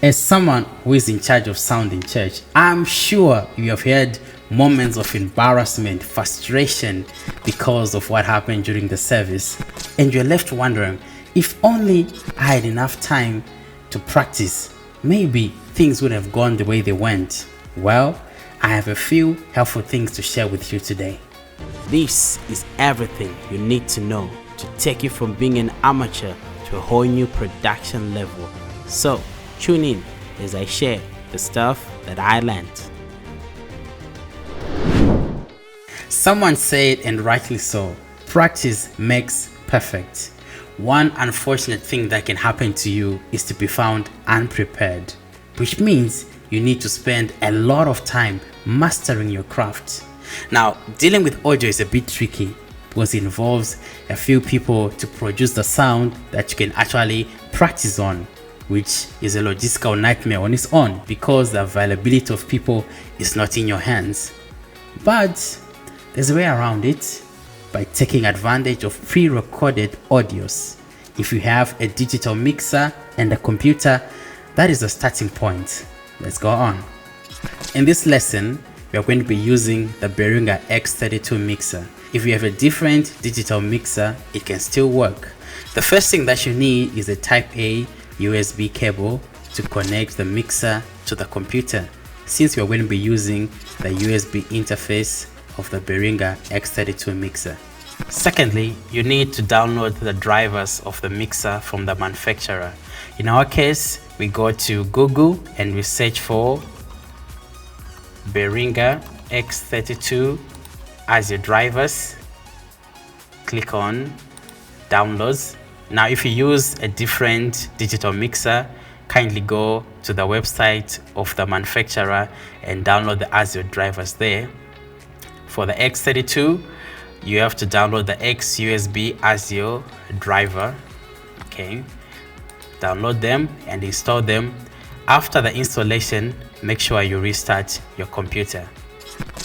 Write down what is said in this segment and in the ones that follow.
As someone who is in charge of sound in church, I'm sure you have had moments of embarrassment, frustration because of what happened during the service, and you're left wondering, if only I had enough time to practice, maybe things would have gone the way they went. Well, I have a few helpful things to share with you today. This is everything you need to know to take you from being an amateur to a whole new production level. So, tune in as I share the stuff that I learned. Someone said, and rightly so, practice makes perfect. One unfortunate thing that can happen to you is to be found unprepared, which means you need to spend a lot of time mastering your craft. Now, dealing with audio is a bit tricky because it involves a few people to produce the sound that you can actually practice on, which is a logistical nightmare on its own because the availability of people is not in your hands. But there's a way around it by taking advantage of pre-recorded audios. If you have a digital mixer and a computer, that is the starting point. Let's go on. In this lesson, we are going to be using the Behringer X32 mixer. If you have a different digital mixer, it can still work. The first thing that you need is a Type A USB cable to connect the mixer to the computer, since we are going to be using the USB interface of the Behringer X32 mixer. Secondly, you need to download the drivers of the mixer from the manufacturer. In our case, we go to Google and we search for Behringer X32 as your drivers. Click on downloads. Now, if you use a different digital mixer, kindly go to the website of the manufacturer and download the ASIO drivers there. For the X32, you have to download the XUSB ASIO driver. Okay, download them and install them. After the installation, make sure you restart your computer.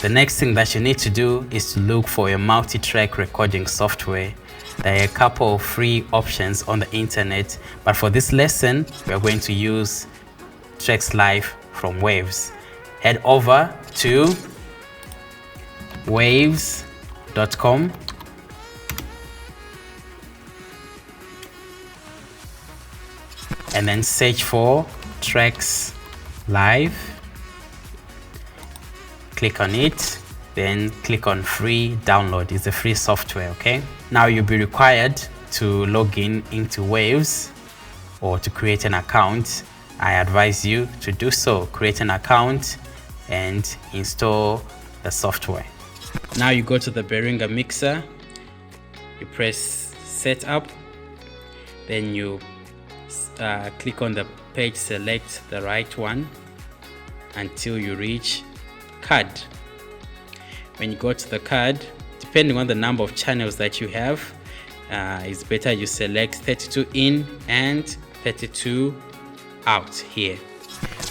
The next thing that you need to do is to look for a multi-track recording software. There are a couple of free options on the internet, but for this lesson, we are going to use Tracks Live from Waves. Head over to waves.com and then search for Tracks Live. Click on it, then click on free download. It's a free software. Okay, now you'll be required to log in into Waves or to create an account. I advise you to do so. Create an account and install the software. Now you go to the Behringer mixer, you press setup, then you click on the page, select the right one until you reach card. When you go to the card, depending on the number of channels that you have, it's better you select 32 in and 32 out here.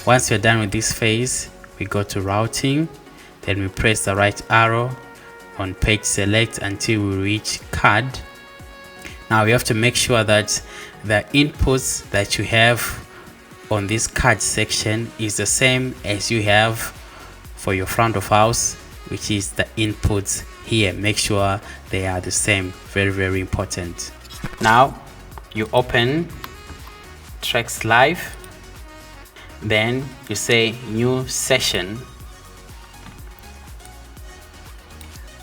Once you're done with this phase, we go to routing, then we press the right arrow on page select until we reach card. Now we have to make sure that the inputs that you have on this card section is the same as you have for your front of house, which is the inputs here. Make sure they are the same. Very, very important. Now you open Tracks Live, then you say new session.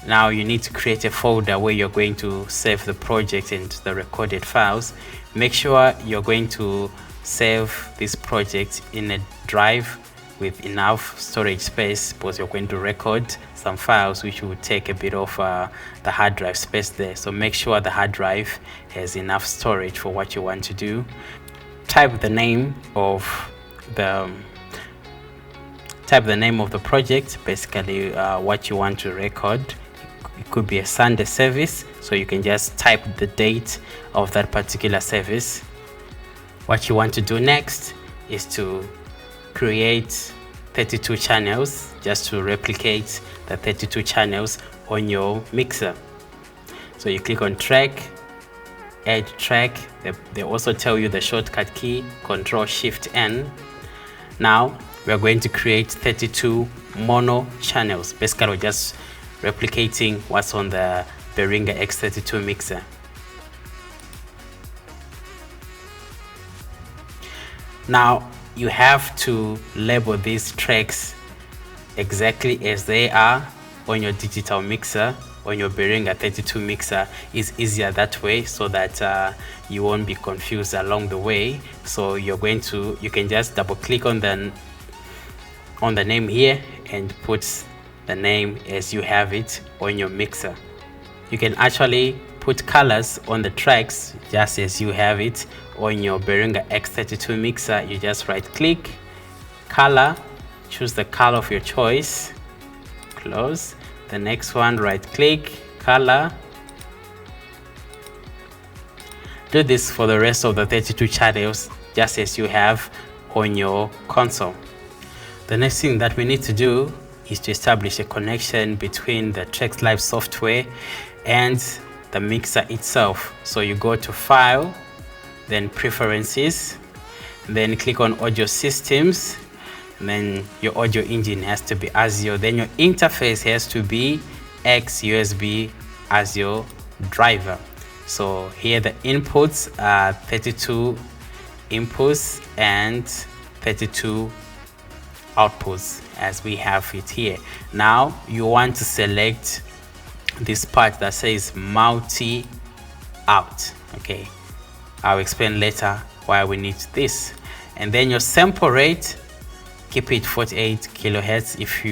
Now you need to create a folder where you're going to save the project and the recorded files. Make sure you're going to save this project in a drive with enough storage space, because you're going to record some files which will take a bit of the hard drive space there. So make sure the hard drive has enough storage for what you want to do. Type the name of the project, basically what you want to record. It could be a Sunday service, so you can just type the date of that particular service. What you want to do next is to create 32 channels, just to replicate the 32 channels on your mixer. So you click on track, add track. They also tell you the shortcut key, Control Shift N. Now we are going to create 32 mono channels. Basically, we're just replicating what's on the Behringer X32 mixer. Now you have to label these tracks exactly as they are on your digital mixer. On your Behringer 32 mixer is easier that way, so that you won't be confused along the way. So you can just double click on the name here and put the name as you have it on your mixer. You can actually put colors on the tracks just as you have it on your Behringer X32 mixer. You just right click, color, choose the color of your choice, close. The next one, right click, color. Do this for the rest of the 32 channels just as you have on your console. The next thing that we need to do is to establish a connection between the Tracks Live software and the mixer itself. So you go to File, then Preferences, then click on Audio Systems, and then your audio engine has to be Azure, then your interface has to be X-USB Azure driver. So here the inputs are 32 inputs and 32 outputs as we have it here. Now you want to select this part that says multi out. Okay, I'll explain later why we need this. And then your sample rate, keep it 48 kilohertz if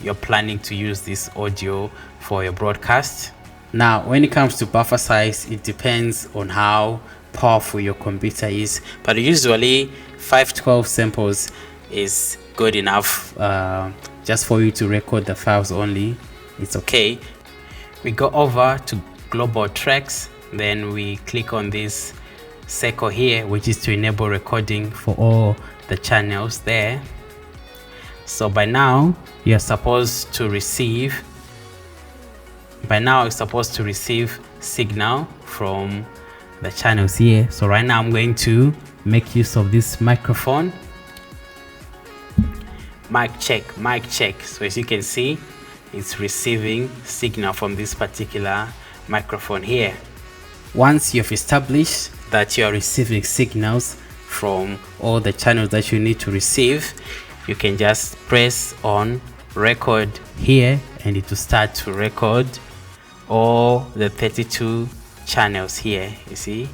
you're planning to use this audio for your broadcast. Now when it comes to buffer size, it depends on how powerful your computer is, but usually 512 samples is good enough just for you to record the files only. It's okay. We go over to global tracks, then we click on this circle here, which is to enable recording for all the channels there. So by now you're supposed to receive signal from the channels here. So right now I'm going to make use of this microphone. Mic check. So as you can see, it's receiving signal from this particular microphone here. Once you've established that you are receiving signals from all the channels that you need to receive, you can just press on record here and it will start to record all the 32 channels here. You see,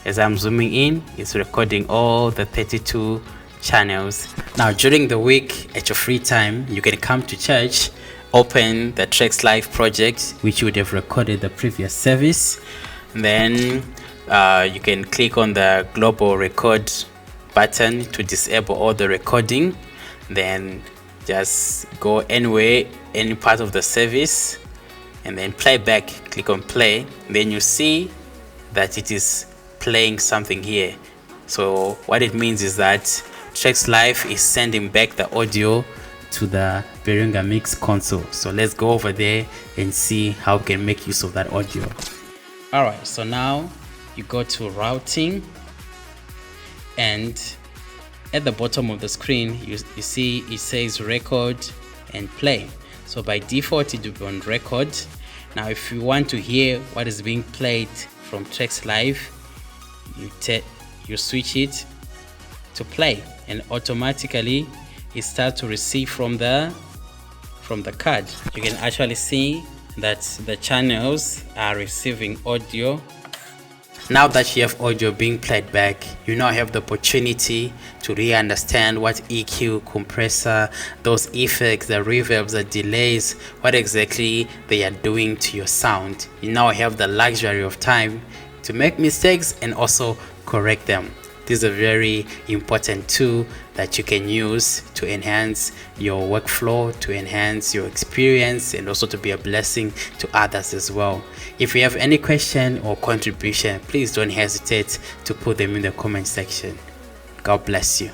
as I'm zooming in, it's recording all the 32 channels. Now during the week at your free time, you can come to church, open the Tracks Live project which you would have recorded the previous service, and then you can click on the global record button to disable all the recording, then just go anywhere, any part of the service, and then play back. Click on play, then you see that it is playing something here. So what it means is that Tracks Live is sending back the audio to the Behringer Mix console. So let's go over there and see how we can make use of that audio. Alright, so now you go to routing, and at the bottom of the screen you see it says record and play. So by default it will be on record. Now if you want to hear what is being played from Tracks Live, you switch it to play, and automatically it starts to receive from the card. You can actually see that the channels are receiving audio. Now that you have audio being played back, you now have the opportunity to really understand what EQ, compressor, those effects, the reverbs, the delays, what exactly they are doing to your sound. You now have the luxury of time to make mistakes and also correct them. This is a very important tool that you can use to enhance your workflow, to enhance your experience, and also to be a blessing to others as well. If you have any question or contribution, please don't hesitate to put them in the comment section. God bless you.